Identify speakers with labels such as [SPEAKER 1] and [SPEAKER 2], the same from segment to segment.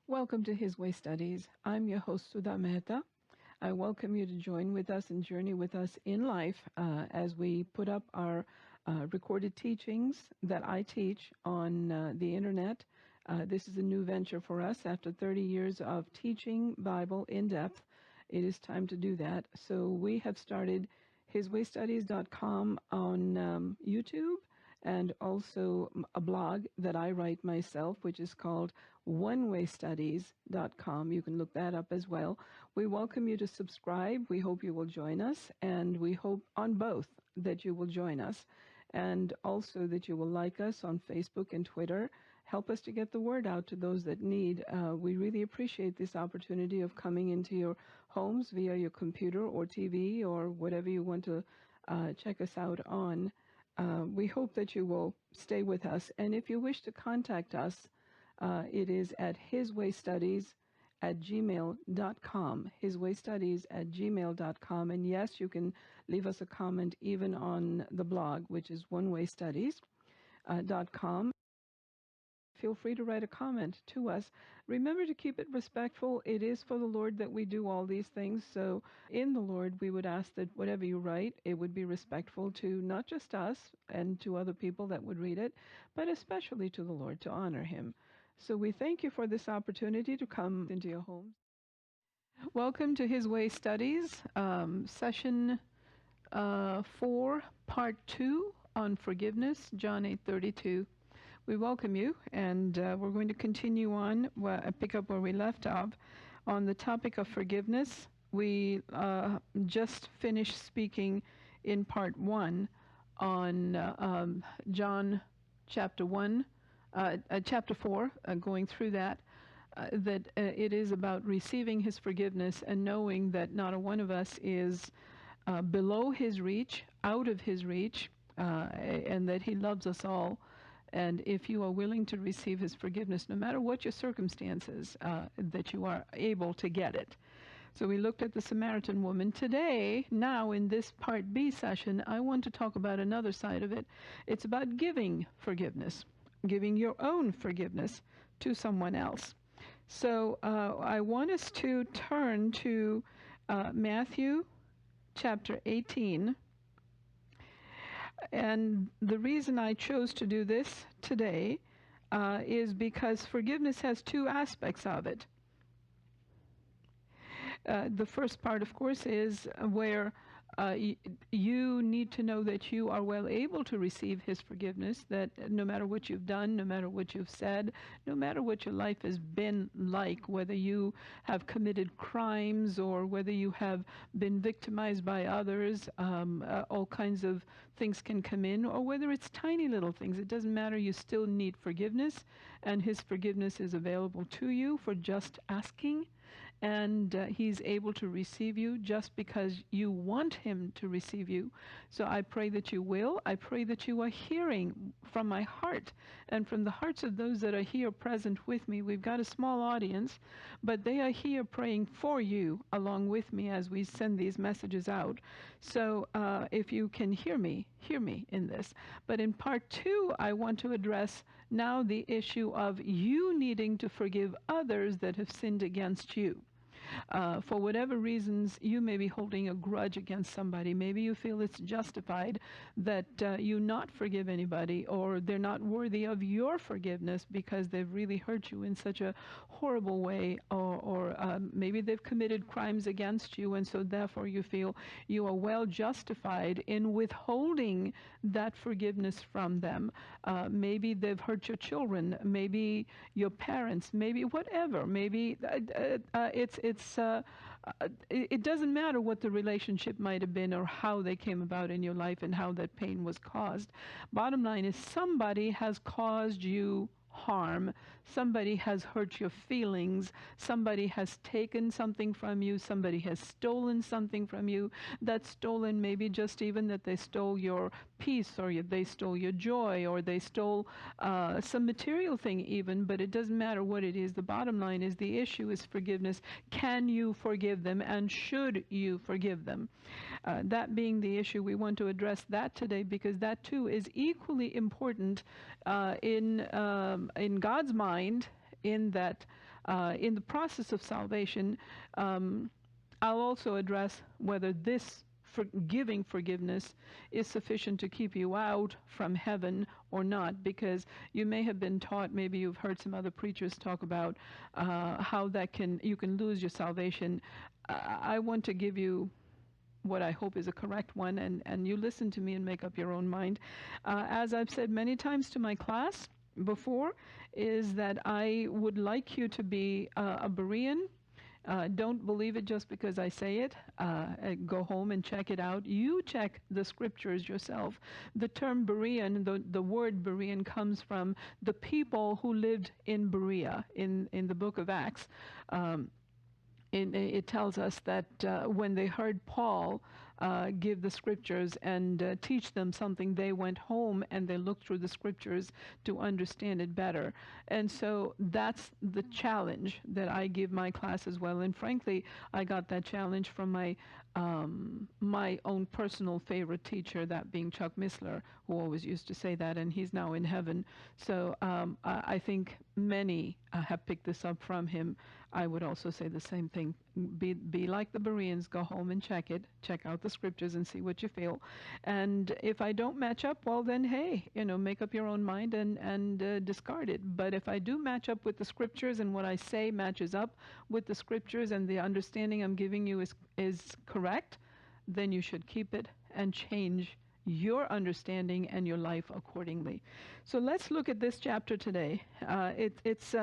[SPEAKER 1] Welcome to His Way Studies. I'm your host, Sudha Mehta. I welcome you to join with us and journey with us in life as we put up our recorded teachings that I teach on the internet. This is a new venture for us. After 30 years of teaching Bible in depth, it is time to do that. So we have started hiswaystudies.com on YouTube, and also a blog that I write myself, which is called onewaystudies.com. You can look that up as well. We welcome you to subscribe. We hope you will join us, and we hope on both that you will join us, and also that you will like us on Facebook and Twitter. Help us to get the word out to those that need. We really appreciate this opportunity of coming into your homes via your computer or TV or whatever you want to check us out on. We hope that you will stay with us. And if you wish to contact us, it is at hiswaystudies@gmail.com, hiswaystudies@gmail.com. And yes, you can leave us a comment even on the blog, which is onewaystudies.com. Feel free to write a comment to us. Remember to keep it respectful. It is for the Lord that we do all these things. So in the Lord, we would ask that whatever you write, it would be respectful to not just us and to other people that would read it, but especially to the Lord, to honor Him. So we thank you for this opportunity to come into your homes. Welcome to His Way Studies, session 4, part 2 on forgiveness, John 8:32. We welcome you, and we're going to continue on, pick up where we left off, on the topic of forgiveness. We just finished speaking in part 1 on John chapter 1, chapter 4, going through that, it is about receiving His forgiveness and knowing that not a one of us is below His reach, out of His reach, and that He loves us all. And if you are willing to receive His forgiveness, no matter what your circumstances, that you are able to get it. So we looked at the Samaritan woman. Today, now in this Part B session, I want to talk about another side of it. It's about giving forgiveness, giving your own forgiveness to someone else. So I want us to turn to Matthew chapter 18. And the reason I chose to do this today is because forgiveness has two aspects of it. The first part, of course, is where you need to know that you are well able to receive His forgiveness, that no matter what you've done, no matter what you've said, no matter what your life has been like, whether you have committed crimes or whether you have been victimized by others, all kinds of things can come in, or whether it's tiny little things. It doesn't matter. You still need forgiveness, and His forgiveness is available to you for just asking. And He's able to receive you just because you want Him to receive you. So I pray that you will. I pray that you are hearing from my heart and from the hearts of those that are here present with me. We've got a small audience, but they are here praying for you along with me as we send these messages out. So if you can hear me in this. But in part 2, I want to address now the issue of you needing to forgive others that have sinned against you. For whatever reasons, you may be holding a grudge against somebody. Maybe you feel it's justified that you not forgive anybody, or they're not worthy of your forgiveness because they've really hurt you in such a horrible way, or maybe they've committed crimes against you, and so therefore you feel you are well justified in withholding that forgiveness from them. Maybe they've hurt your children, maybe your parents, maybe whatever. Maybe it doesn't matter what the relationship might have been or how they came about in your life and how that pain was caused. Bottom line is somebody has caused you harm. Somebody has hurt your feelings. Somebody has taken something from you. Somebody has stolen something from you. That stolen maybe just even that they stole your peace, or they stole your joy, or they stole some material thing even, but it doesn't matter what it is. The bottom line is the issue is forgiveness. Can you forgive them, and should you forgive them? That being the issue, we want to address that today, because that too is equally important in God's mind, in that In the process of salvation, um, I'll also address whether this giving forgiveness is sufficient to keep you out from heaven or not, because you may have been taught, maybe you've heard some other preachers talk about how you can lose your salvation. I want to give you what I hope is a correct one, and you listen to me and make up your own mind. As I've said many times to my class before, is that I would like you to be a Berean. Don't believe it just because I say it. Go home and check it out. You check the scriptures yourself. The term Berean, the word Berean comes from the people who lived in Berea in the book of Acts. It tells us that when they heard Paul give the scriptures and teach them something, they went home and they looked through the scriptures to understand it better. And so that's the challenge that I give my class as well. And frankly, I got that challenge from my own personal favorite teacher, that being Chuck Missler, who always used to say that, and he's now in heaven. So I think many have picked this up from him. I would also say the same thing. Be like the Bereans, go home and check it, check out the scriptures and see what you feel. And if I don't match up, well then, hey, make up your own mind and discard it. But if I do match up with the scriptures and what I say matches up with the scriptures and the understanding I'm giving you is correct, then you should keep it and change your understanding and your life accordingly. So let's look at this chapter today. It's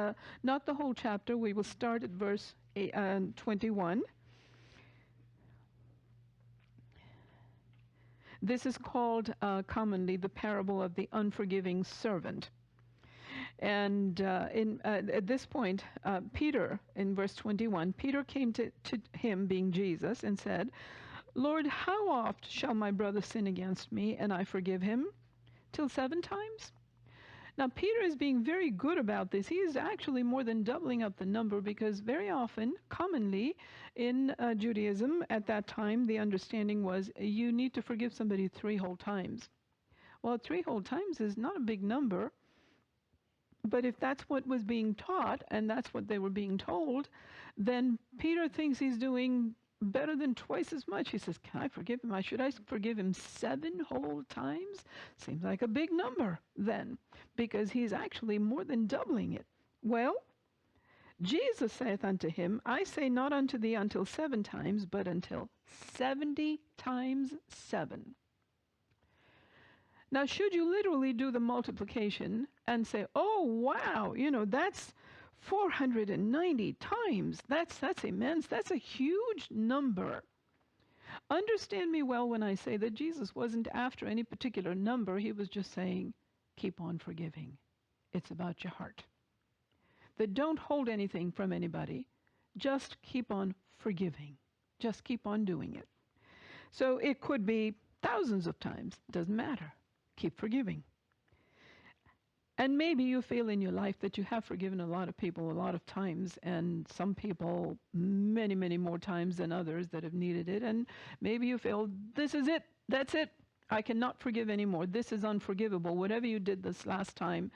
[SPEAKER 1] not the whole chapter. We will start at verse 21. This is called commonly the parable of the unforgiving servant. And at this point, Peter, in verse 21, Peter came to him, being Jesus, and said, Lord, how oft shall my brother sin against me, and I forgive him? Till 7 times? Now, Peter is being very good about this. He is actually more than doubling up the number, because very often, commonly, in Judaism at that time, the understanding was you need to forgive somebody 3 whole times. Well, 3 whole times is not a big number, but if that's what was being taught, and that's what they were being told, then Peter thinks he's doing better than twice as much. He says, can I forgive him? Should I forgive him 7 whole times? Seems like a big number then, because he's actually more than doubling it. Well, Jesus saith unto him, I say not unto thee until 7 times, but until 70 times 7. Now, should you literally do the multiplication and say, oh, wow, that's 490 times. That's immense. That's a huge number. Understand me well when I say that Jesus wasn't after any particular number. He was just saying, keep on forgiving. It's about your heart. That don't hold anything from anybody. Just keep on forgiving. Just keep on doing it. So it could be thousands of times. Doesn't matter. Keep forgiving. And maybe you feel in your life that you have forgiven a lot of people a lot of times, and some people many, many more times than others that have needed it. And maybe you feel, this is it. That's it. I cannot forgive anymore. This is unforgivable. Whatever you did this last time,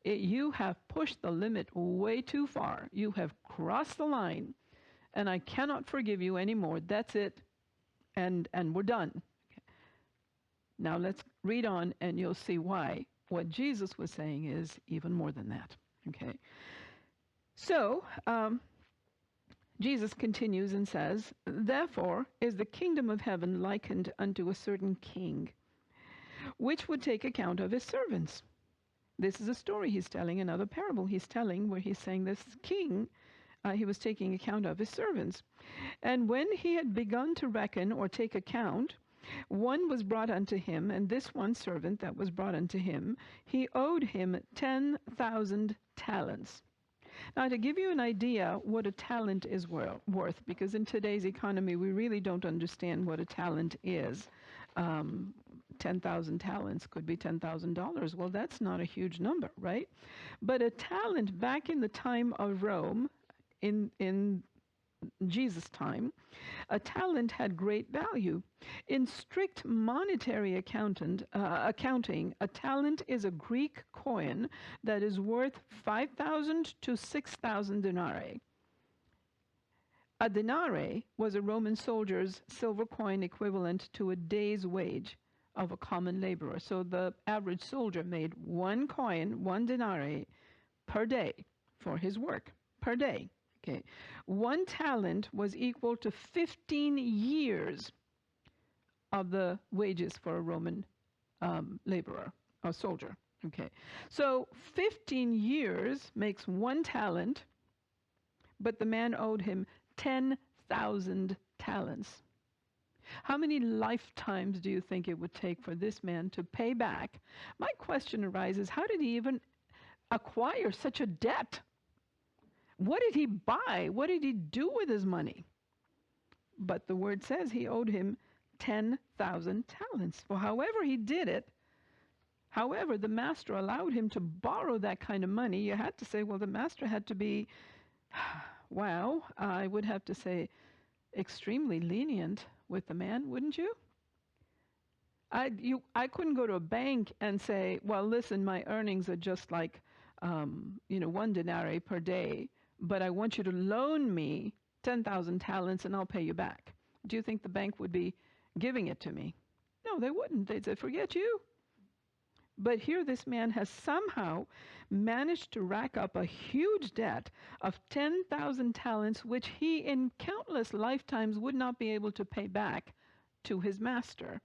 [SPEAKER 1] you have pushed the limit way too far. You have crossed the line, and I cannot forgive you anymore. That's it. And we're done. Okay. Now let's read on, and you'll see why. What Jesus was saying is even more than that. Okay. So, Jesus continues and says, therefore is the kingdom of heaven likened unto a certain king, which would take account of his servants. This is a story he's telling, another parable he's telling, where he's saying this king, he was taking account of his servants. And when he had begun to reckon or take account, one was brought unto him, and this one servant that was brought unto him, he owed him 10,000 talents. Now, to give you an idea what a talent is worth, because in today's economy we really don't understand what a talent is. 10,000 talents could be $10,000. Well, that's not a huge number, right? But a talent back in the time of Rome, in Jesus' time, a talent had great value. In strict monetary accounting, a talent is a Greek coin that is worth 5,000 to 6,000 denarii. A denare was a Roman soldier's silver coin equivalent to a day's wage of a common laborer. So the average soldier made one coin, one denare, per day for his work, per day. Okay. One talent was equal to 15 years of the wages for a Roman laborer or soldier. Okay. So 15 years makes one talent, but the man owed him 10,000 talents. How many lifetimes do you think it would take for this man to pay back? My question arises, how did he even acquire such a debt? What did he buy? What did he do with his money? But the word says he owed him 10,000 talents. Well, however he did it, however the master allowed him to borrow that kind of money, you had to say, well, the master had to be, wow, I would have to say extremely lenient with the man, wouldn't you? I couldn't go to a bank and say, well, listen, my earnings are just like, 1 denarii per day, but I want you to loan me 10,000 talents and I'll pay you back. Do you think the bank would be giving it to me? No, they wouldn't. They'd say, forget you. But here this man has somehow managed to rack up a huge debt of 10,000 talents, which he in countless lifetimes would not be able to pay back to his master.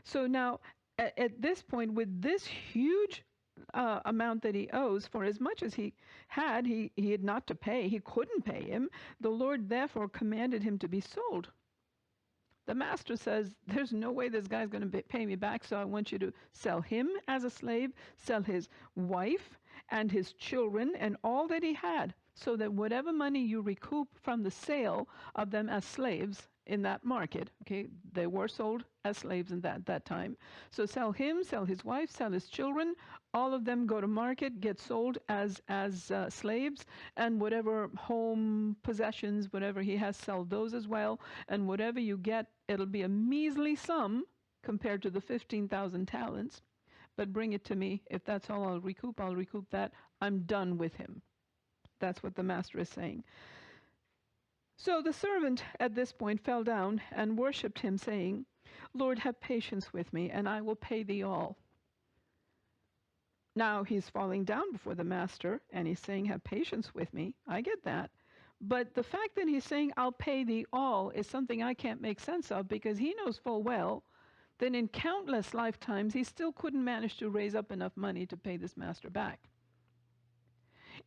[SPEAKER 1] So now, at this point, with this huge amount that he owes, for as much as he had not to pay, he couldn't pay him. The Lord therefore commanded him to be sold. The master says, there's no way this guy's going to pay me back, so I want you to sell him as a slave, sell his wife and his children and all that he had, so that whatever money you recoup from the sale of them as slaves in that market, okay, they were sold as slaves in that time. So sell him, sell his wife, sell his children, all of them go to market, get sold as slaves, and whatever home possessions, whatever he has, sell those as well, and whatever you get, it'll be a measly sum compared to the 15,000 talents, but bring it to me. If that's all I'll recoup that. I'm done with him. That's what the master is saying. So the servant at this point fell down and worshipped him, saying, Lord, have patience with me, and I will pay thee all. Now he's falling down before the master, and he's saying, have patience with me. I get that. But the fact that he's saying, I'll pay thee all, is something I can't make sense of, because he knows full well that in countless lifetimes he still couldn't manage to raise up enough money to pay this master back.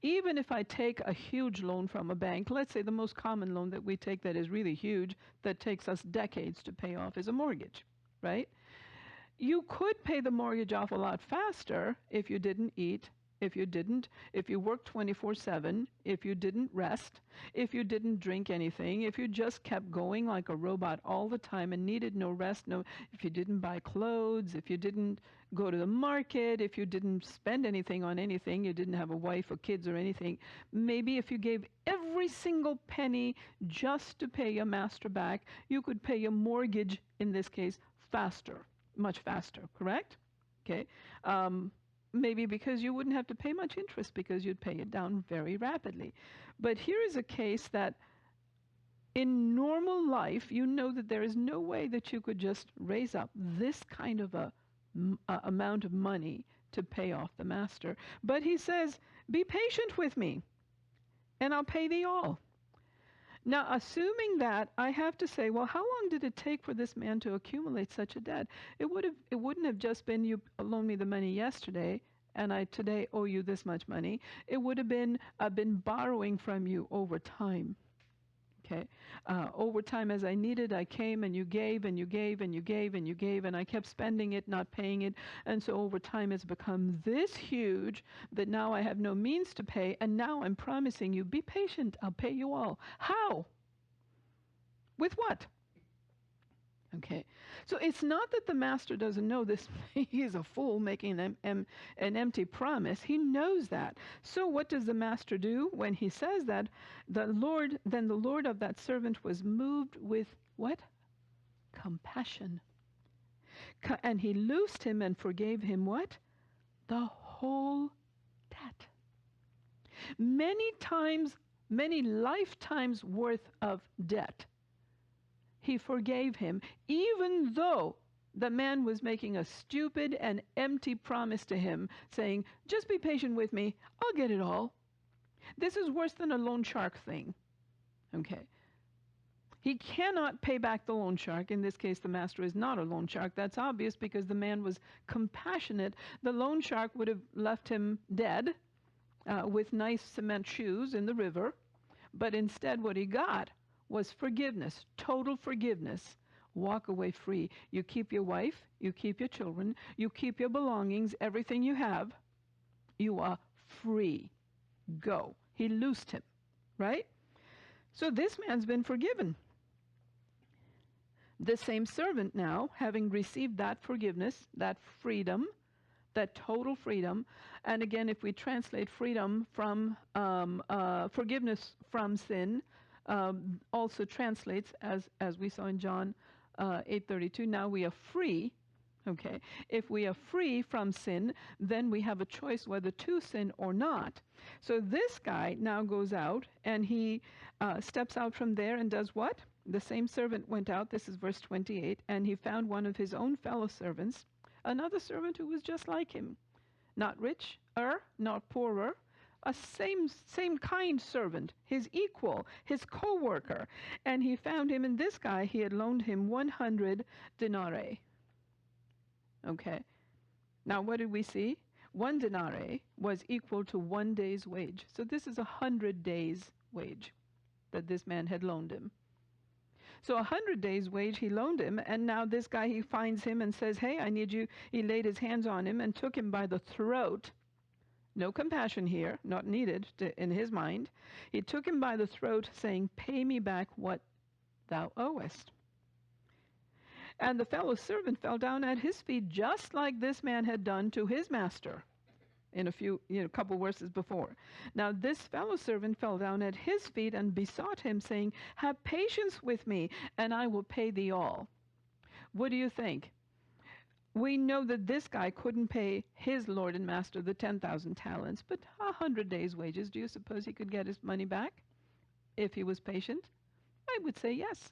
[SPEAKER 1] Even if I take a huge loan from a bank, let's say the most common loan that we take that is really huge, that takes us decades to pay off, is a mortgage, right? You could pay the mortgage off a lot faster if you didn't eat, if you worked 24/7, if you didn't rest, if you didn't drink anything, if you just kept going like a robot all the time and needed no rest, if you didn't buy clothes, if you didn't go to the market, if you didn't spend anything on anything, you didn't have a wife or kids or anything, maybe if you gave every single penny just to pay your master back, you could pay your mortgage, in this case, faster, much faster, correct? Okay. Maybe because you wouldn't have to pay much interest because you'd pay it down very rapidly. But here is a case that in normal life, you know that there is no way that you could just raise up this kind of a amount of money to pay off the master. But he says, be patient with me and I'll pay thee all. Now, assuming that, I have to say, well, how long did it take for this man to accumulate such a debt? It wouldn't have just been you loaned me the money yesterday, and I today owe you this much money. It would have been I've been borrowing from you over time. Okay, over time, as I needed, I came and you gave and you gave and you gave and you gave, and I kept spending it, not paying it, and so over time it's become this huge that now I have no means to pay, and now I'm promising you, be patient, I'll pay you all. How? With what? Okay, so it's not that the master doesn't know this. He's a fool making an empty promise. He knows that. So what does the master do when he says that? Then the Lord of that servant was moved with what? Compassion. And he loosed him and forgave him what? The whole debt. Many times, many lifetimes worth of debt. He forgave him, even though the man was making a stupid and empty promise to him, saying, just be patient with me, I'll get it all. This is worse than a loan shark thing. Okay. He cannot pay back the loan shark. In this case, the master is not a loan shark. That's obvious because the man was compassionate. The loan shark would have left him dead with nice cement shoes in the river. But instead, what he got was forgiveness, total forgiveness. Walk away free. You keep your wife, you keep your children, you keep your belongings, everything you have. You are free. Go. He loosed him, right? So this man's been forgiven. The same servant now, having received that forgiveness, that freedom, that total freedom, and again, if we translate freedom from forgiveness from sin, also translates as we saw in John 8:32. Now we are free. Okay, if we are free from sin, then we have a choice whether to sin or not. So this guy now goes out and he steps out from there and does what? The same servant went out, this is verse 28, and he found one of his own fellow servants, another servant who was just like him, not richer, not poorer, a same kind servant, his equal, his co-worker. And he found him, and this guy, he had loaned him 100 denarii. Okay. Now what did we see? 1 denarii was equal to 1 day's wage. So this is 100 days' wage that this man had loaned him. So 100 days' wage he loaned him, and now this guy, he finds him and says, hey, I need you. He laid his hands on him and took him by the throat. No compassion here, not needed in his mind. He took him by the throat, saying, pay me back what thou owest. And the fellow servant fell down at his feet, just like this man had done to his master in a couple verses before. Now this fellow servant fell down at his feet and besought him, saying, have patience with me, and I will pay thee all. What do you think? We know that this guy couldn't pay his lord and master the 10,000 talents, but 100 days' wages. Do you suppose he could get his money back if he was patient? I would say yes.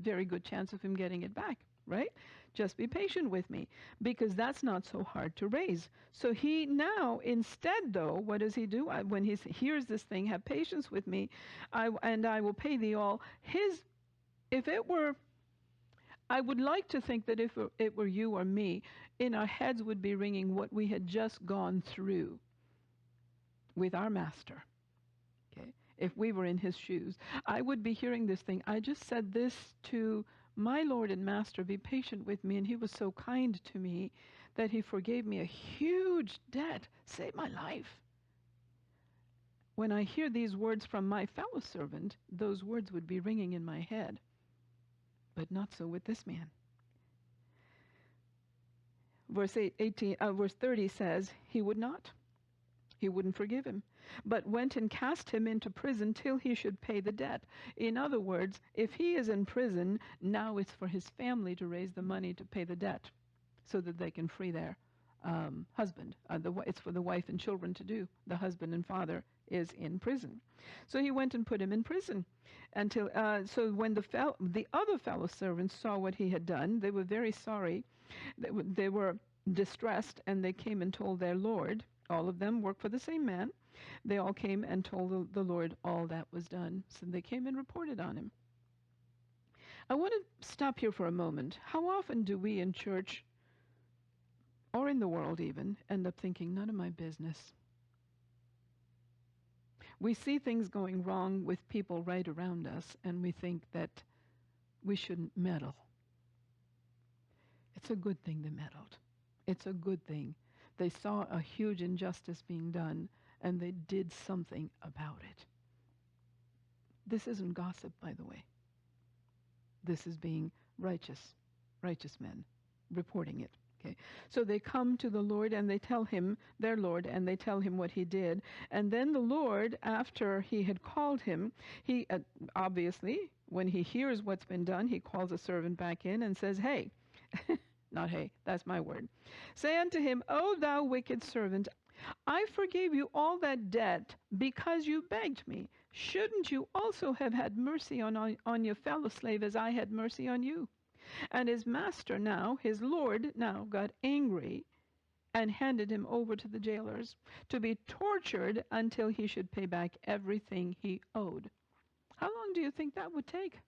[SPEAKER 1] Very good chance of him getting it back, right? Just be patient with me, because that's not so hard to raise. So he now, instead though, what does he do? When he hears this thing, have patience with me, and I will pay thee all. If it were, I would like to think that if it were you or me, in our heads would be ringing what we had just gone through with our master. Okay, if we were in his shoes, I would be hearing this thing. I just said this to my Lord and Master, be patient with me, and he was so kind to me that he forgave me a huge debt, saved my life. When I hear these words from my fellow servant, those words would be ringing in my head. But not so with this man. Verse 30 says, he would not. He wouldn't forgive him, but went and cast him into prison till he should pay the debt. In other words, if he is in prison, now it's for his family to raise the money to pay the debt so that they can free their husband. It's for the wife and children to do. The husband and father is in prison. So he went and put him in prison until, so when the other fellow servants saw what he had done, they were very sorry. They were distressed, and they came and told their Lord. All of them worked for the same man. They all came and told the Lord all that was done. So they came and reported on him. I want to stop here for a moment. How often do we in church, or in the world even, end up thinking, none of my business? We see things going wrong with people right around us, and we think that we shouldn't meddle. It's a good thing they meddled. It's a good thing. They saw a huge injustice being done, and they did something about it. This isn't gossip, by the way. This is being righteous. righteous men reporting it. Okay. So they come to the Lord and they tell him, their Lord, and they tell him what he did. And then the Lord, after he had called him, he obviously, when he hears what's been done, he calls a servant back in and says, hey, not hey, that's my word. Say unto him, O thou wicked servant, I forgave you all that debt because you begged me. Shouldn't you also have had mercy on your fellow slave as I had mercy on you? And his master now, his Lord now, got angry and handed him over to the jailers to be tortured until he should pay back everything he owed. How long do you think that would take?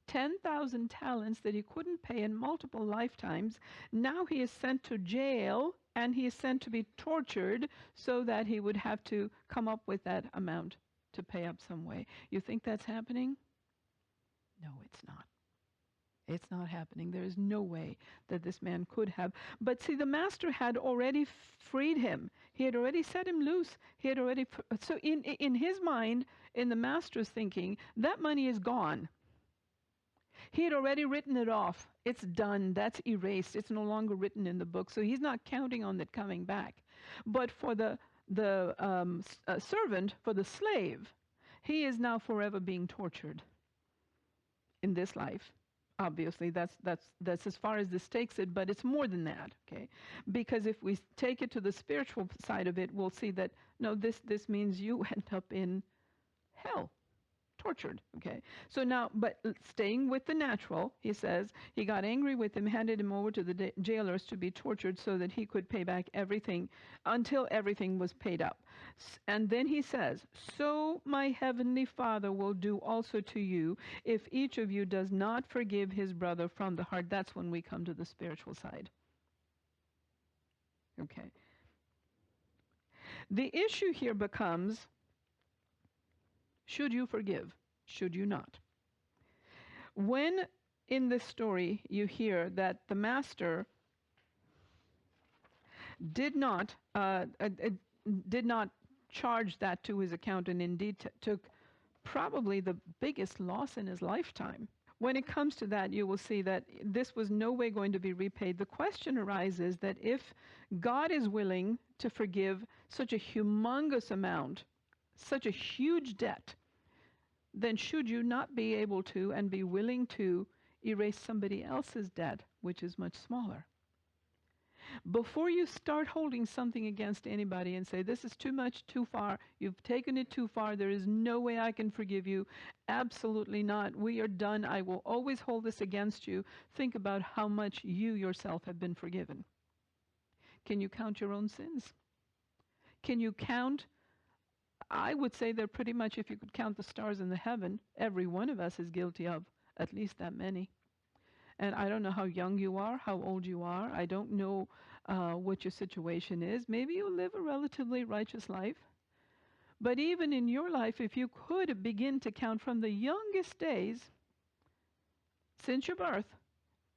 [SPEAKER 1] 10,000 talents that he couldn't pay in multiple lifetimes. Now he is sent to jail and he is sent to be tortured so that he would have to come up with that amount to pay up some way. You think that's happening? No, it's not. It's not happening. There is no way that this man could have. But see, the master had already freed him. He had already set him loose. He had already, so in his mind, in the master's thinking, that money is gone. He had already written it off. It's done. That's erased. It's no longer written in the book. So he's not counting on it coming back. But for the servant, for the slave, he is now forever being tortured in this life. Obviously, that's as far as this takes it, but it's more than that, okay? Because if we take it to the spiritual side of it, we'll see that, no, this means you end up in hell, tortured, okay? So now, but staying with the natural, he says, he got angry with him, handed him over to the jailers to be tortured so that he could pay back everything until everything was paid up. And then he says, so my heavenly Father will do also to you if each of you does not forgive his brother from the heart. That's when we come to the spiritual side. Okay. The issue here becomes, should you forgive? Should you not? When in this story you hear that the master did not charge that to his account and indeed took probably the biggest loss in his lifetime. When it comes to that, you will see that this was no way going to be repaid. The question arises that if God is willing to forgive such a humongous amount, such a huge debt, then should you not be able to and be willing to erase somebody else's debt, which is much smaller? Before you start holding something against anybody and say, this is too much, too far, you've taken it too far, there is no way I can forgive you, absolutely not, we are done, I will always hold this against you, think about how much you yourself have been forgiven. Can you count your own sins? Can you count? I would say that pretty much if you could count the stars in the heaven, every one of us is guilty of at least that many. And I don't know how young you are, how old you are. I don't know what your situation is. Maybe you live a relatively righteous life. But even in your life, if you could begin to count from the youngest days since your birth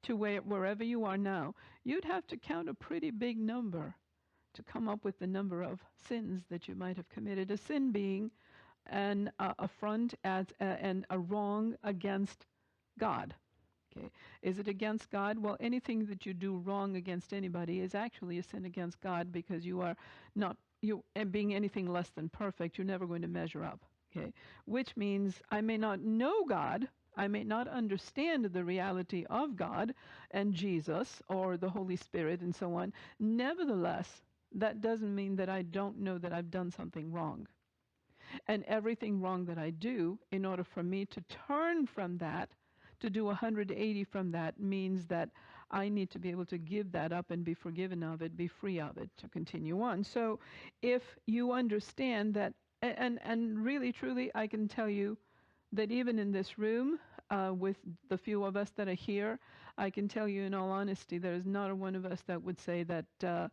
[SPEAKER 1] to wherever you are now, you'd have to count a pretty big number to come up with the number of sins that you might have committed. A sin being an affront and a wrong against God. Okay. Is it against God? Well, anything that you do wrong against anybody is actually a sin against God, because you are not, being anything less than perfect, you're never going to measure up. Okay. Which means I may not know God, I may not understand the reality of God and Jesus or the Holy Spirit and so on. Nevertheless, that doesn't mean that I don't know that I've done something wrong. And everything wrong that I do, in order for me to turn from that, to do 180 from that, means that I need to be able to give that up and be forgiven of it, be free of it, to continue on. So if you understand that, and really, truly, I can tell you that even in this room, with the few of us that are here, I can tell you in all honesty, there is not a one of us that would say that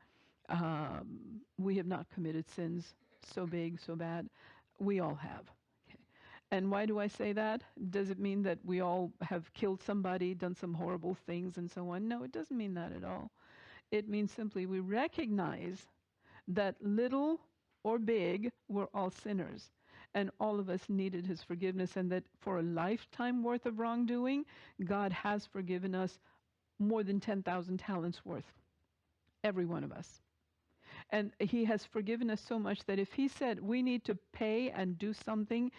[SPEAKER 1] we have not committed sins so big, so bad. We all have. And why do I say that? Does it mean that we all have killed somebody, done some horrible things and so on? No, it doesn't mean that at all. It means simply we recognize that little or big, we're all sinners. and all of us needed his forgiveness, and that for a lifetime worth of wrongdoing, God has forgiven us more than 10,000 talents worth, every one of us. And he has forgiven us so much that if he said we need to pay and do something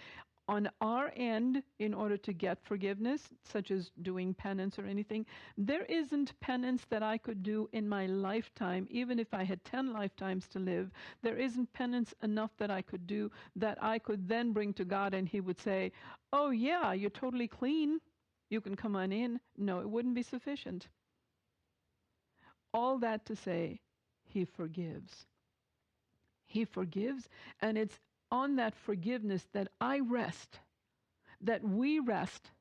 [SPEAKER 1] on our end in order to get forgiveness, such as doing penance or anything, there isn't penance that I could do in my lifetime, even if I had 10 lifetimes to live. There isn't penance enough that I could do that I could then bring to God and he would say, oh yeah, you're totally clean. You can come on in. No, it wouldn't be sufficient. All that to say, he forgives. He forgives, and it's on that forgiveness that I rest, that we rest.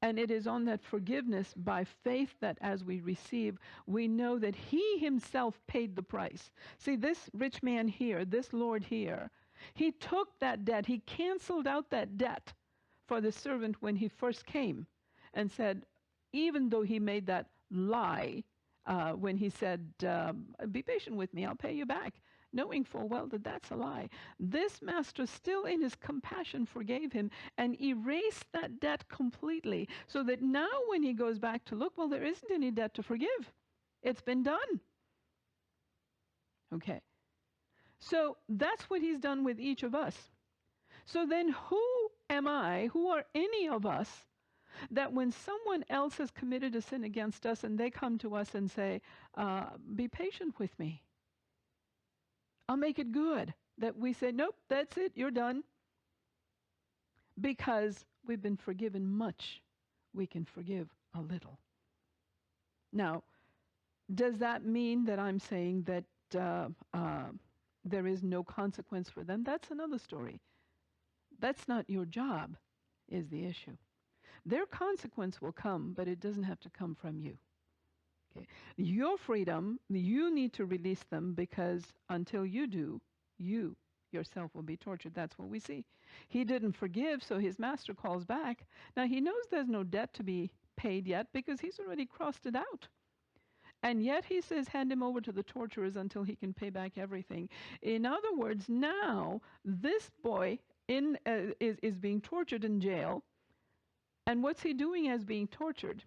[SPEAKER 1] And it is on that forgiveness by faith that as we receive, we know that he himself paid the price. See, this rich man here, this Lord here, he took that debt, he canceled out that debt for the servant when he first came and said, even though he made that lie, when he said, be patient with me, I'll pay you back, knowing full well that that's a lie. This master still in his compassion forgave him and erased that debt completely, so that now when he goes back to look, well, there isn't any debt to forgive. It's been done. Okay. So that's what he's done with each of us. So then who am I, who are any of us, that when someone else has committed a sin against us and they come to us and say, be patient with me, I'll make it good, that we say, nope, that's it, you're done. Because we've been forgiven much, we can forgive a little. Now, does that mean that I'm saying that there is no consequence for them? That's another story. That's not your job, is the issue. Their consequence will come, but it doesn't have to come from you. Okay. Your freedom, you need to release them, because until you do, you yourself will be tortured. That's what we see. He didn't forgive, so his master calls back. Now he knows there's no debt to be paid yet because he's already crossed it out. And yet he says, hand him over to the torturers until he can pay back everything. In other words, now this boy is being tortured in jail. And what's he doing as being tortured?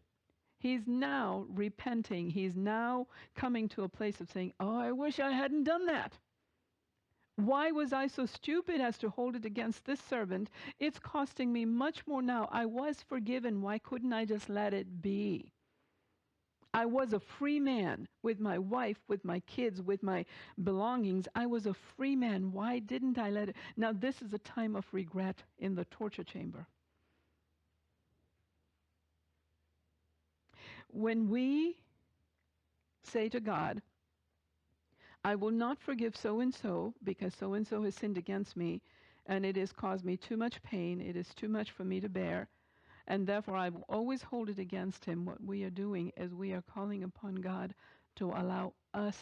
[SPEAKER 1] He's now repenting. He's now coming to a place of saying, oh, I wish I hadn't done that. Why was I so stupid as to hold it against this servant? It's costing me much more now. I was forgiven. Why couldn't I just let it be? I was a free man with my wife, with my kids, with my belongings. I was a free man. Why didn't I let it? Now, this is a time of regret in the torture chamber. When we say to God, I will not forgive so-and-so because so-and-so has sinned against me, and it has caused me too much pain, it is too much for me to bear, and therefore I will always hold it against him, what we are doing is we are calling upon God to allow us,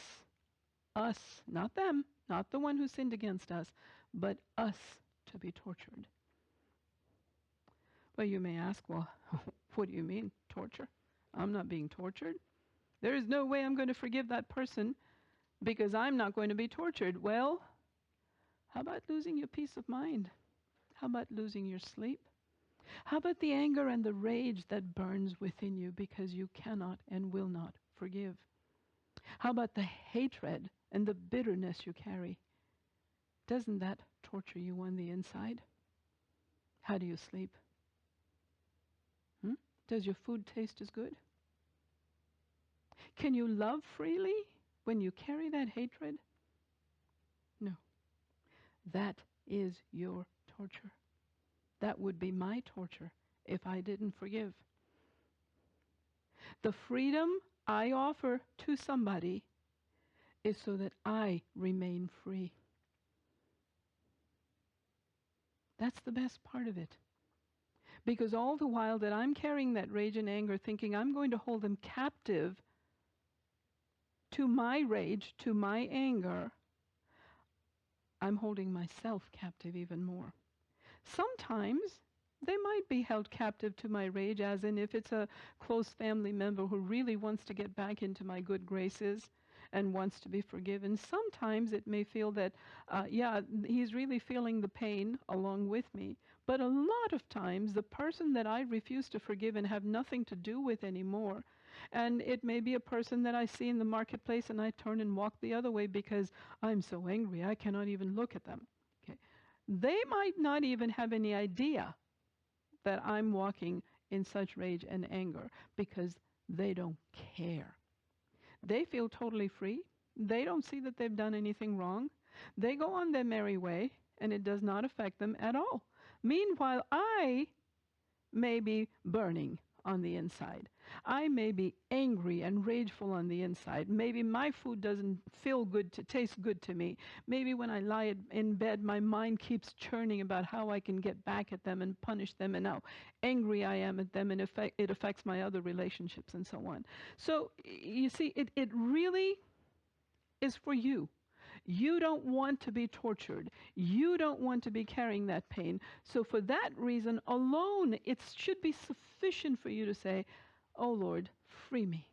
[SPEAKER 1] not them, not the one who sinned against us, but us to be tortured. Well, you may ask, well, what do you mean, torture? I'm not being tortured. There is no way I'm going to forgive that person because I'm not going to be tortured. Well, how about losing your peace of mind? How about losing your sleep? How about the anger and the rage that burns within you because you cannot and will not forgive? How about the hatred and the bitterness you carry? Doesn't that torture you on the inside? How do you sleep? Does your food taste as good? Can you love freely when you carry that hatred? No. That is your torture. That would be my torture if I didn't forgive. The freedom I offer to somebody is so that I remain free. That's the best part of it. Because all the while that I'm carrying that rage and anger, thinking I'm going to hold them captive to my rage, to my anger, I'm holding myself captive even more. Sometimes they might be held captive to my rage, as in if it's a close family member who really wants to get back into my good graces, and wants to be forgiven. Sometimes it may feel that, he's really feeling the pain along with me. But a lot of times, the person that I refuse to forgive and have nothing to do with anymore, and it may be a person that I see in the marketplace and I turn and walk the other way because I'm so angry I cannot even look at them. Okay. They might not even have any idea that I'm walking in such rage and anger because they don't care. They feel totally free. They don't see that they've done anything wrong. They go on their merry way, and it does not affect them at all. Meanwhile, I may be burning on the inside. I may be angry and rageful on the inside. Maybe my food doesn't feel good to taste good to me. Maybe when I lie in bed, my mind keeps churning about how I can get back at them and punish them and how angry I am at them, and it affects my other relationships and so on. So you see, it really is for you. You don't want to be tortured. You don't want to be carrying that pain. So for that reason alone, it should be sufficient for you to say, "Oh Lord, free me.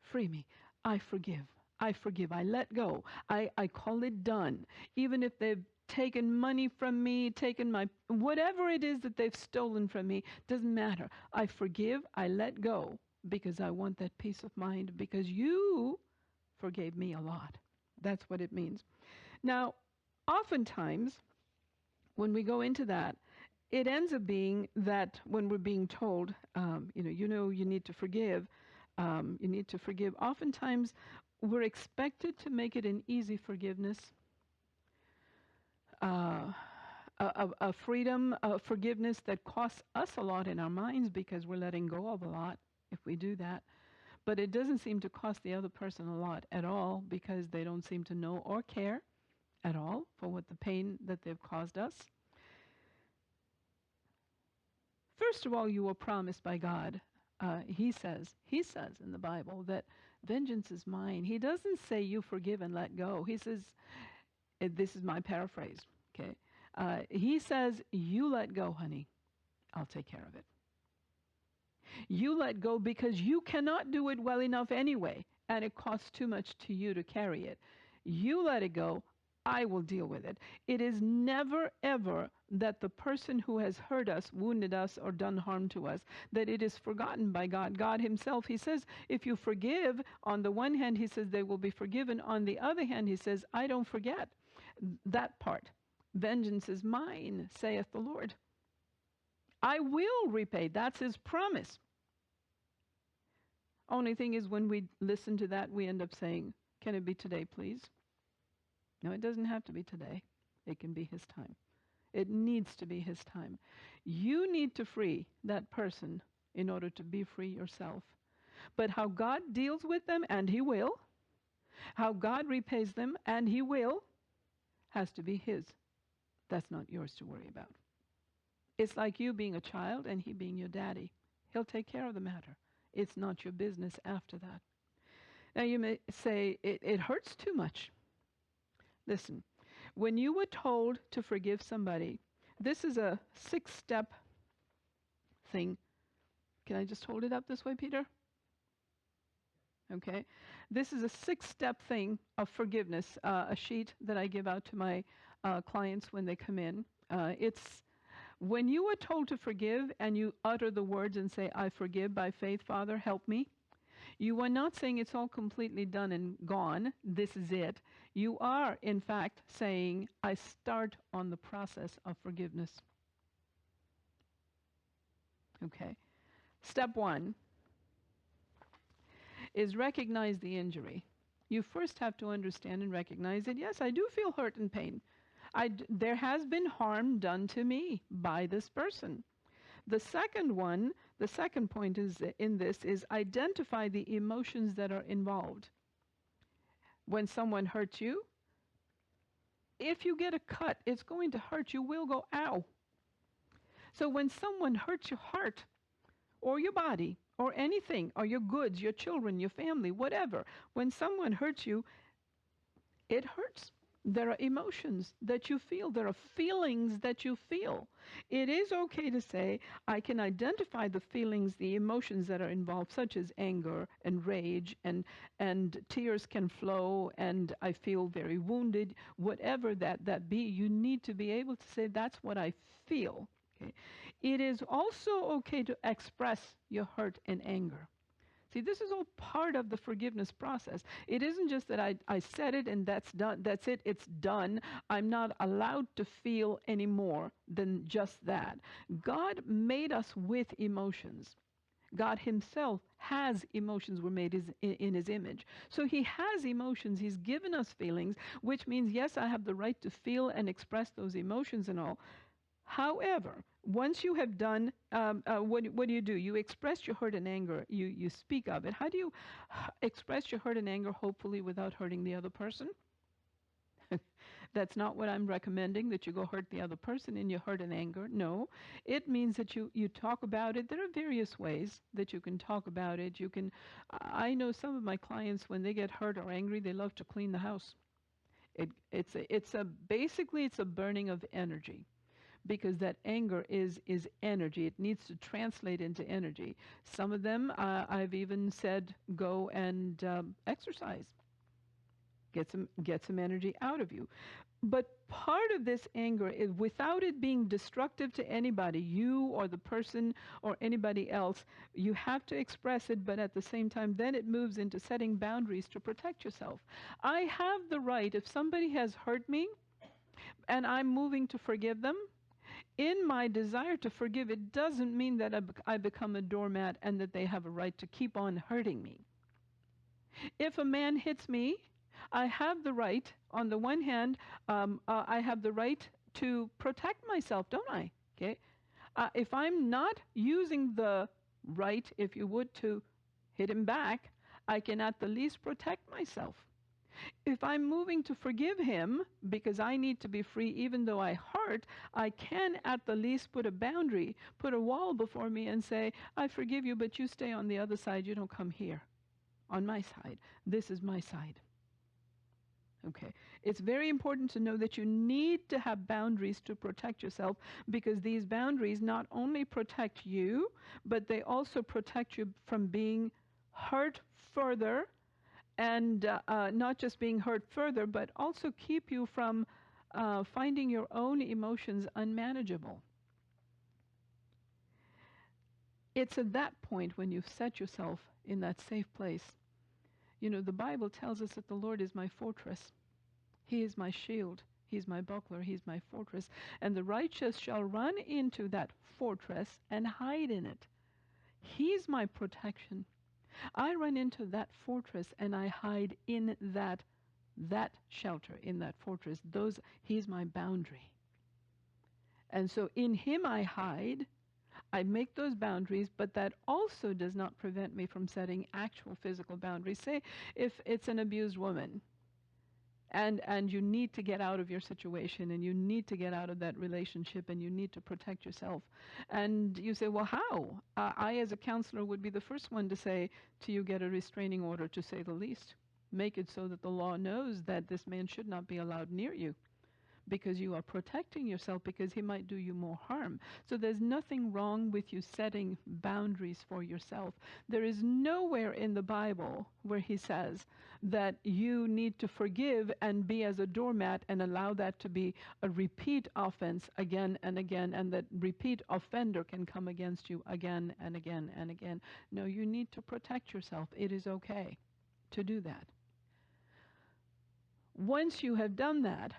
[SPEAKER 1] Free me. I forgive. I forgive. I let go. I call it done." Even if they've taken money from me, taken my, whatever it is that they've stolen from me, doesn't matter. I forgive. I let go because I want that peace of mind because you forgave me a lot. That's what it means. Now, oftentimes, when we go into that, it ends up being that when we're being told, you need to forgive, you need to forgive. Oftentimes, we're expected to make it an easy forgiveness, a freedom, a forgiveness that costs us a lot in our minds because we're letting go of a lot if we do that. But it doesn't seem to cost the other person a lot at all because they don't seem to know or care at all for what the pain that they've caused us. First of all, you were promised by God. He says in the Bible that vengeance is mine. He doesn't say you forgive and let go. He says, this is my paraphrase, okay? He says, you let go, honey. I'll take care of it. You let go because you cannot do it well enough anyway, and it costs too much to you to carry it. You let it go. I will deal with it. It is never, ever that the person who has hurt us, wounded us, or done harm to us, that it is forgotten by God. God himself, he says, if you forgive, on the one hand, he says, they will be forgiven. On the other hand, he says, I don't forget that part. Vengeance is mine, saith the Lord. I will repay. That's his promise. Only thing is, when we listen to that, we end up saying, can it be today, please? No, it doesn't have to be today. It can be his time. It needs to be his time. You need to free that person in order to be free yourself. But how God deals with them, and he will, how God repays them, and he will, has to be his. That's not yours to worry about. It's like you being a child and he being your daddy. He'll take care of the matter. It's not your business after that. Now you may say, it hurts too much. Listen, when you were told to forgive somebody, this is a 6-step thing. Can I just hold it up this way, Peter? Okay. This is a 6-step thing of forgiveness, a sheet that I give out to my clients when they come in. It's when you are told to forgive and you utter the words and say, I forgive by faith, Father, help me. You are not saying it's all completely done and gone. This is it. You are, in fact, saying, I start on the process of forgiveness. Okay. Step 1 is recognize the injury. You first have to understand and recognize that, yes, I do feel hurt and pain. There has been harm done to me by this person. The second point is identify the emotions that are involved. When someone hurts you, if you get a cut, it's going to hurt. You will go, ow. So when someone hurts your heart or your body or anything, or your goods, your children, your family, whatever, when someone hurts you, it hurts. There are emotions that you feel. There are feelings that you feel. It is okay to say, I can identify the feelings, the emotions that are involved, such as anger and rage, and tears can flow, and I feel very wounded. Whatever that be, you need to be able to say, that's what I feel. Okay? It is also okay to express your hurt and anger. See, this is all part of the forgiveness process. It isn't just that I said it and that's done. That's it. It's done. I'm not allowed to feel any more than just that. God made us with emotions. God himself has emotions. We're made in his image. So he has emotions. He's given us feelings, which means, yes, I have the right to feel and express those emotions and all. However, once you have done, what do? You express your hurt and anger. You speak of it. How do you express your hurt and anger, hopefully without hurting the other person? That's not what I'm recommending, that you go hurt the other person in your hurt and anger. No, it means that you talk about it. There are various ways that you can talk about it. You can, I know some of my clients, when they get hurt or angry, they love to clean the house. Basically it's a burning of energy, because that anger is energy. It needs to translate into energy. Some of them, I've even said, go and exercise. Get some energy out of you. But part of this anger is, without it being destructive to anybody, you or the person or anybody else, you have to express it, but at the same time, then it moves into setting boundaries to protect yourself. I have the right, if somebody has hurt me and I'm moving to forgive them, in my desire to forgive, it doesn't mean that I become a doormat and that they have a right to keep on hurting me. If a man hits me, I have the right, on the one hand, I have the right to protect myself, don't I? Okay. If I'm not using the right, if you would, to hit him back, I can at the least protect myself. If I'm moving to forgive him because I need to be free, even though I hurt, I can at the least put a boundary, put a wall before me and say, I forgive you, but you stay on the other side. You don't come here on my side. This is my side. Okay. It's very important to know that you need to have boundaries to protect yourself, because these boundaries not only protect you, but they also protect you from being hurt further, and not just being hurt further, but also keep you from finding your own emotions unmanageable. It's at that point, when you've set yourself in that safe place. You know, the Bible tells us that the Lord is my fortress. He is my shield. He's my buckler. He's my fortress. And the righteous shall run into that fortress and hide in it. He's my protection. I run into that fortress and I hide in that shelter, in that fortress. He's my boundary. And so in him I hide. I make those boundaries, but that also does not prevent me from setting actual physical boundaries. Say if it's an abused woman, and you need to get out of your situation, and you need to get out of that relationship, and you need to protect yourself. And you say, well, how? I, as a counselor, would be the first one to say to you, get a restraining order, to say the least. Make it so that the law knows that this man should not be allowed near you, because you are protecting yourself, because he might do you more harm. So there's nothing wrong with you setting boundaries for yourself. There is nowhere in the Bible where he says that you need to forgive and be as a doormat and allow that to be a repeat offense again and again, and that repeat offender can come against you again and again and again. No, you need to protect yourself. It is okay to do that. Once you have done that,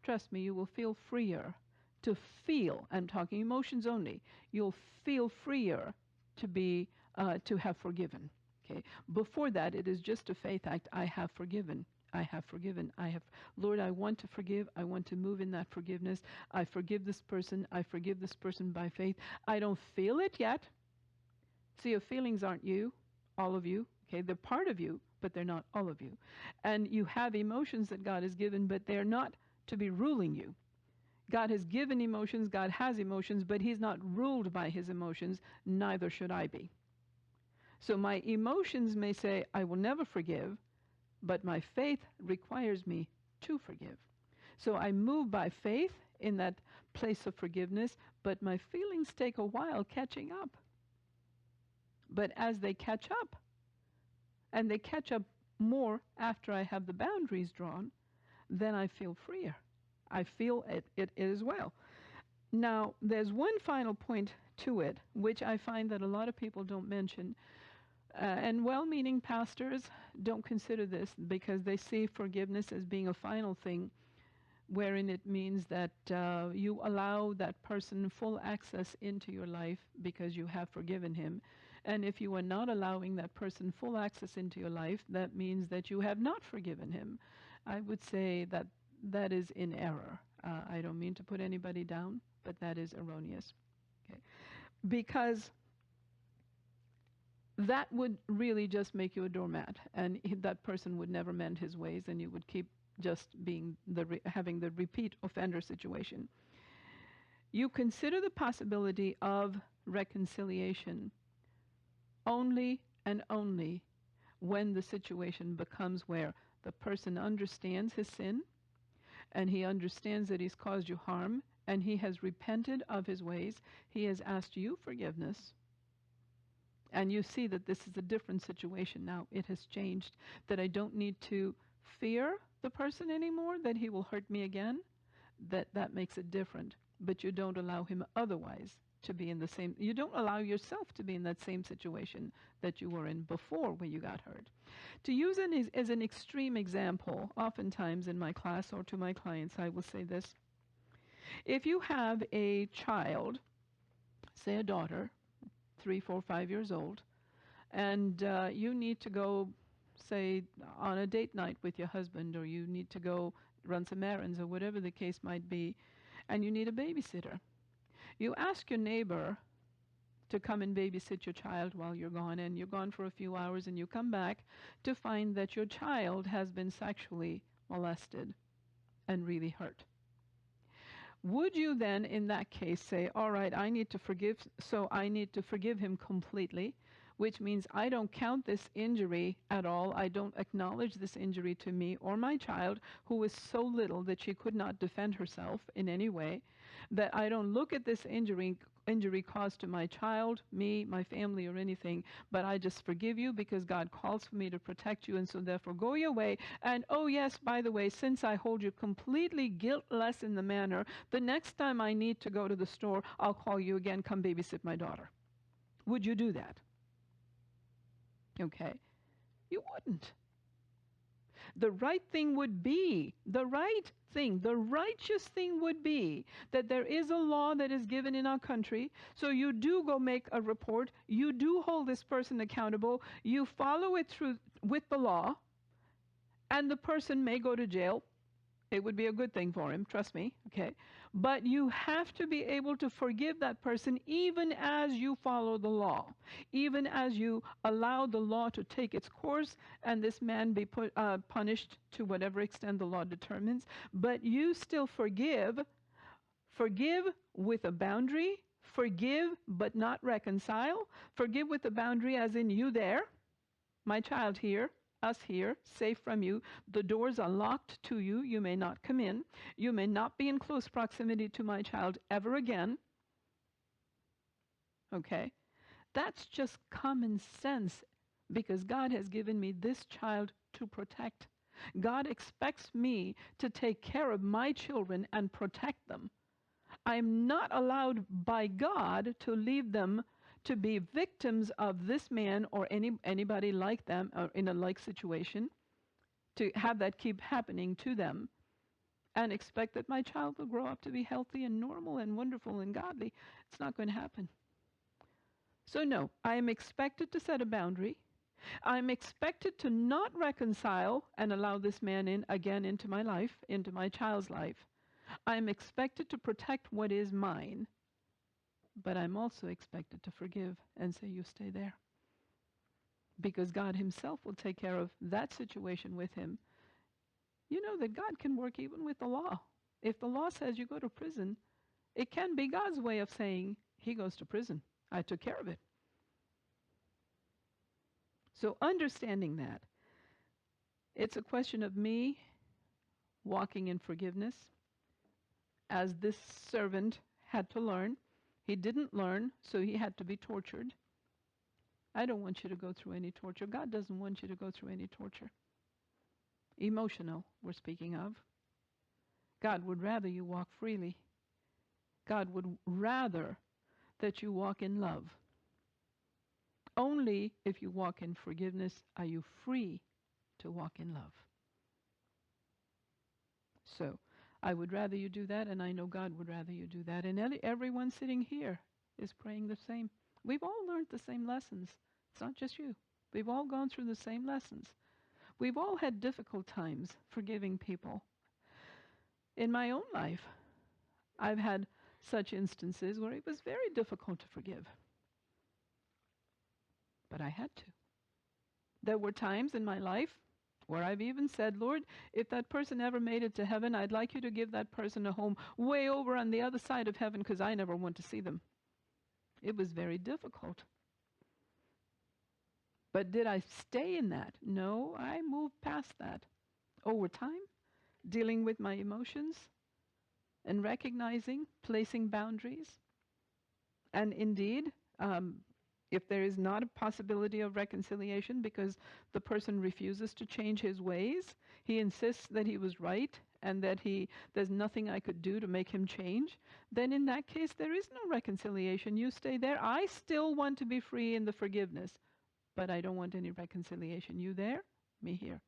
[SPEAKER 1] trust me, you will feel freer to feel. I'm talking emotions only. You'll feel freer to have forgiven. Okay. Before that, it is just a faith act. I have forgiven. I have forgiven. Lord, I want to forgive. I want to move in that forgiveness. I forgive this person. I forgive this person by faith. I don't feel it yet. See, your feelings aren't you, all of you. Okay, they're part of you, but they're not all of you. And you have emotions that God has given, but they're not to be ruling you. God has given emotions, God has emotions, but he's not ruled by his emotions, neither should I be. So my emotions may say, I will never forgive, but my faith requires me to forgive. So I move by faith in that place of forgiveness, but my feelings take a while catching up. But as they catch up, and they catch up more after I have the boundaries drawn, then I feel freer. I feel it as well. Now, there's one final point to it, which I find that a lot of people don't mention. And well-meaning pastors don't consider this because they see forgiveness as being a final thing, wherein it means that you allow that person full access into your life because you have forgiven him. And if you are not allowing that person full access into your life, that means that you have not forgiven him. I would say that that is in error. I don't mean to put anybody down, but that is erroneous. Okay? Because that would really just make you a doormat, and that person would never mend his ways, and you would keep just being having the repeat offender situation. You consider the possibility of reconciliation only and only when the situation becomes where the person understands his sin and he understands that he's caused you harm and he has repented of his ways. He has asked you forgiveness. And you see that this is a different situation now. It has changed, that I don't need to fear the person anymore, that he will hurt me again. That makes it different. But you don't allow him otherwise to be in the same, you don't allow yourself to be in that same situation that you were in before when you got hurt. To use it as an extreme example, oftentimes in my class or to my clients, I will say this. If you have a child, say a daughter, 3, 4, 5 years old, and you need to go, say, on a date night with your husband, or you need to go run some errands, or whatever the case might be, and you need a babysitter. You ask your neighbor to come and babysit your child while you're gone, and you're gone for a few hours, and you come back to find that your child has been sexually molested and really hurt. Would you then, in that case, say, all right, I need to forgive, so I need to forgive him completely, which means I don't count this injury at all. I don't acknowledge this injury to me or my child, who was so little that she could not defend herself in any way, that I don't look at this injury caused to my child, me, my family, or anything, but I just forgive you because God calls for me to protect you, and so therefore go your way. And oh yes, by the way, since I hold you completely guiltless in the manner, the next time I need to go to the store, I'll call you again, come babysit my daughter. Would you do that? Okay, you wouldn't. The right thing would be, the righteous thing would be that there is a law that is given in our country. So you do go make a report. You do hold this person accountable. You follow it through with the law, and the person may go to jail. It would be a good thing for him, trust me, okay? But you have to be able to forgive that person even as you follow the law, even as you allow the law to take its course and this man be punished to whatever extent the law determines. But you still forgive with a boundary, forgive but not reconcile, forgive with a boundary as in you there, my child here, us here, safe from you. The doors are locked to you. You may not come in. You may not be in close proximity to my child ever again. Okay? That's just common sense because God has given me this child to protect. God expects me to take care of my children and protect them. I'm not allowed by God to leave them to be victims of this man or anybody like them or in a like situation, to have that keep happening to them and expect that my child will grow up to be healthy and normal and wonderful and godly. It's not going to happen. So no, I am expected to set a boundary. I'm expected to not reconcile and allow this man in again into my life, into my child's life. I'm expected to protect what is mine. But I'm also expected to forgive and say, you stay there. Because God himself will take care of that situation with him. You know that God can work even with the law. If the law says you go to prison, it can be God's way of saying, he goes to prison. I took care of it. So understanding that, it's a question of me walking in forgiveness, as this servant had to learn. He didn't learn, so he had to be tortured. I don't want you to go through any torture. God doesn't want you to go through any torture. Emotional, we're speaking of. God would rather you walk freely. God would rather that you walk in love. Only if you walk in forgiveness are you free to walk in love. So, I would rather you do that, and I know God would rather you do that. And everyone sitting here is praying the same. We've all learned the same lessons. It's not just you. We've all gone through the same lessons. We've all had difficult times forgiving people. In my own life, I've had such instances where it was very difficult to forgive. But I had to. There were times in my life where I've even said, Lord, if that person ever made it to heaven, I'd like you to give that person a home way over on the other side of heaven because I never want to see them. It was very difficult. But did I stay in that? No, I moved past that. Over time, dealing with my emotions and recognizing, placing boundaries. And indeed, if there is not a possibility of reconciliation because the person refuses to change his ways, he insists that he was right and that there's nothing I could do to make him change, then in that case there is no reconciliation. You stay there. I still want to be free in the forgiveness, but I don't want any reconciliation. You there? Me here.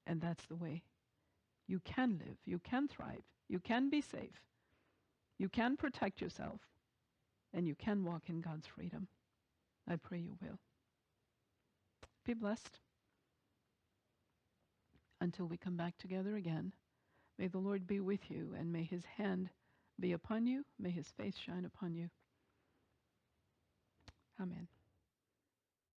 [SPEAKER 1] And that's the way you can live. You can thrive. You can be safe. You can protect yourself. And you can walk in God's freedom. I pray you will. Be blessed. Until we come back together again, may the Lord be with you, and may his hand be upon you. May his face shine upon you. Amen.